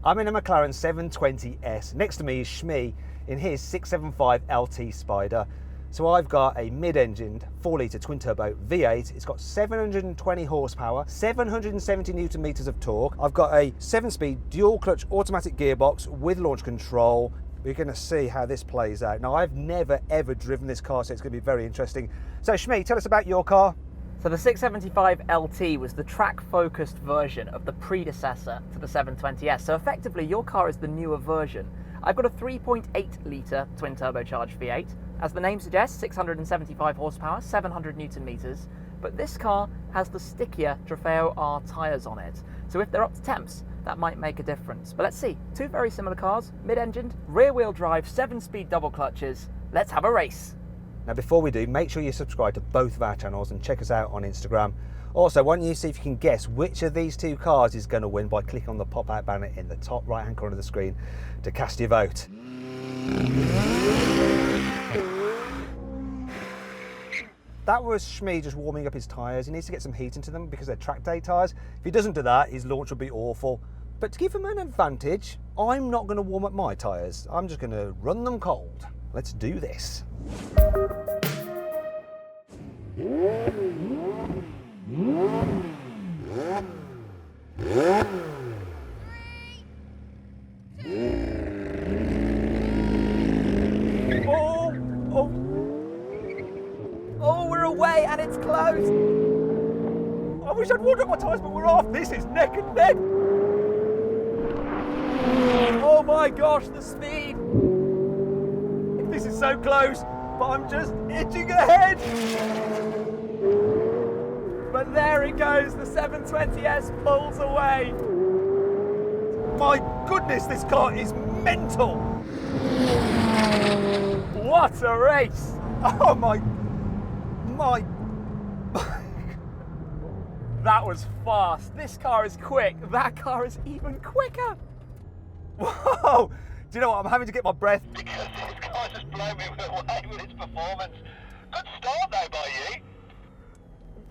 I'm in a McLaren 720S. Next to me is Shmee in his 675 LT Spider. So I've got a mid-engined 4-litre twin-turbo V8. It's got 720 horsepower, 770 newton meters of torque. I've got a 7-speed dual-clutch automatic gearbox with launch control. We're going to see how this plays out. Now, I've never, ever driven this car, so it's going to be very interesting. So, Shmee, tell us about your car. So the 675 LT was the track-focused version of the predecessor to the 720S. So effectively, your car is the newer version. I've got a 3.8-litre twin-turbocharged V8. As the name suggests, 675 horsepower, 700 newton meters. But this car has the stickier Trofeo R tyres on it. So if they're up to temps, that might make a difference. But let's see, two very similar cars, mid-engined, rear-wheel drive, 7-speed double clutches. Let's have a race. Now, before we do, make sure you subscribe to both of our channels and check us out on Instagram. Also, why don't you see if you can guess which of these two cars is going to win by clicking on the pop-out banner in the top right-hand corner of the screen to cast your vote. That was Shmee just warming up his tyres. He needs to get some heat into them because they're track day tyres. If he doesn't do that, his launch will be awful. But to give him an advantage, I'm not going to warm up my tyres. I'm just going to run them cold. Let's do this. Oh, we're away and it's closed. I wish I'd warmed up my tyres, but we're off. This is neck and neck. Oh my gosh, the speed. This is so close, but I'm just itching ahead. But there it goes, the 720S pulls away. My goodness, this car is mental. What a race. Oh my. That was fast. This car is quick. That car is even quicker. Whoa! Do you know what? I'm having to get my breath. Because this car just blew me away with its performance. Good start though by you.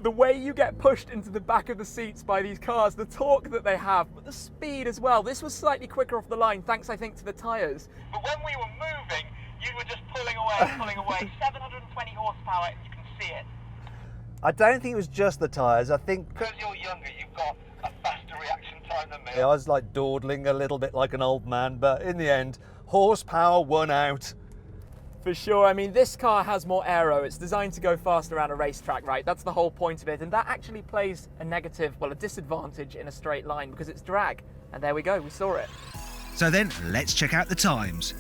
The way you get pushed into the back of the seats by these cars, the torque that they have, but the speed as well. This was slightly quicker off the line, thanks I think to the tyres. But when we were moving, you were just pulling away. 720 horsepower, you can see it. I don't think it was just the tyres. I think Because you're younger, you've got a faster reaction time than me. I was like dawdling a little bit like an old man, but in the end, horsepower won out. For sure, I mean, this car has more aero. It's designed to go fast around a racetrack, right? That's the whole point of it. And that actually plays a negative, well, a disadvantage in a straight line because it's drag. And there we go, we saw it. So then, let's check out the times.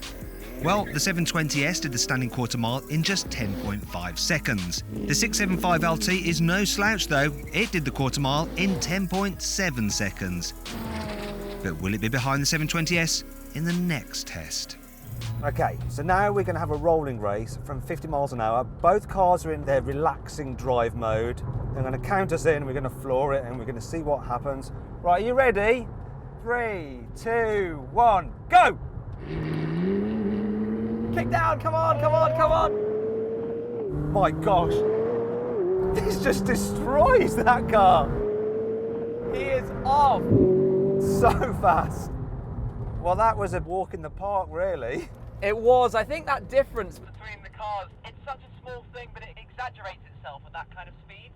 Well, the 720S did the standing quarter mile in just 10.5 seconds. The 675 LT is no slouch though. It did the quarter mile in 10.7 seconds. But will it be behind the 720S in the next test? Okay, so now we're going to have a rolling race from 50 miles an hour. Both cars are in their relaxing drive mode. They're going to count us in, we're going to floor it, and we're going to see what happens. Right, are you ready? 3, 2, 1, go! Kick down, come on, come on, come on. My gosh, this just destroys that car. He is off. So fast. Well, that was a walk in the park, really. It was, I think that difference. Between the cars, it's such a small thing, but it exaggerates itself at that kind of speed.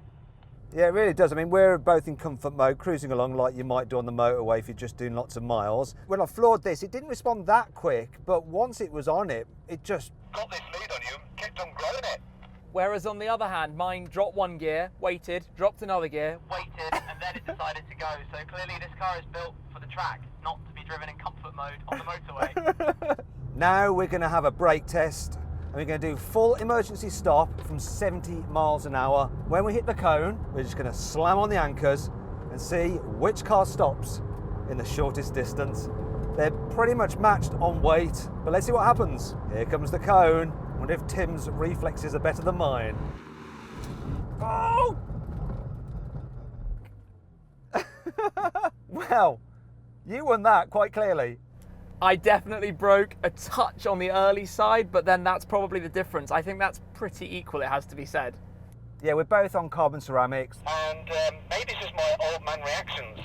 Yeah, it really does. I mean, we're both in comfort mode, cruising along like you might do on the motorway if you're just doing lots of miles. When I floored this, it didn't respond that quick, but once it was on it, it just... Got this lead on you, kept on growing it. Whereas on the other hand, mine dropped one gear, waited, dropped another gear. Waited, and then it decided to go. So clearly this car is built for the track, not to be driven in comfort mode on the motorway. Now we're going to have a brake test, and we're going to do full emergency stop from 70 miles an hour. When we hit the cone, we're just going to slam on the anchors and see which car stops in the shortest distance. They're pretty much matched on weight, but let's see what happens. Here comes the cone. I wonder if Tim's reflexes are better than mine. Oh! Well, you won that quite clearly. I definitely broke a touch on the early side, but then that's probably the difference. I think that's pretty equal, it has to be said. Yeah, we're both on carbon ceramics. And maybe it's just my old man reactions.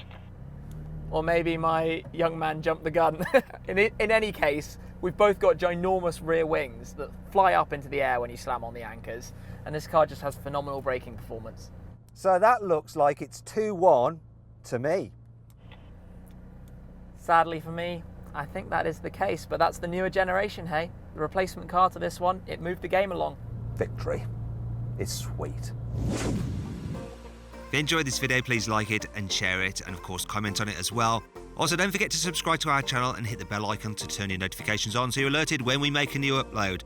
or maybe my young man jumped the gun. In any case, we've both got ginormous rear wings that fly up into the air when you slam on the anchors, and this car just has phenomenal braking performance. So that looks like it's 2-1 to me. Sadly for me, I think that is the case, but that's the newer generation, hey? The replacement car to this one, it moved the game along. Victory is sweet. If you enjoyed this video, please like it and share it, and of course comment on it as well. Also, don't forget to subscribe to our channel and hit the bell icon to turn your notifications on so you're alerted when we make a new upload.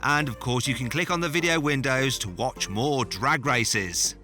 And of course, you can click on the video windows to watch more drag races.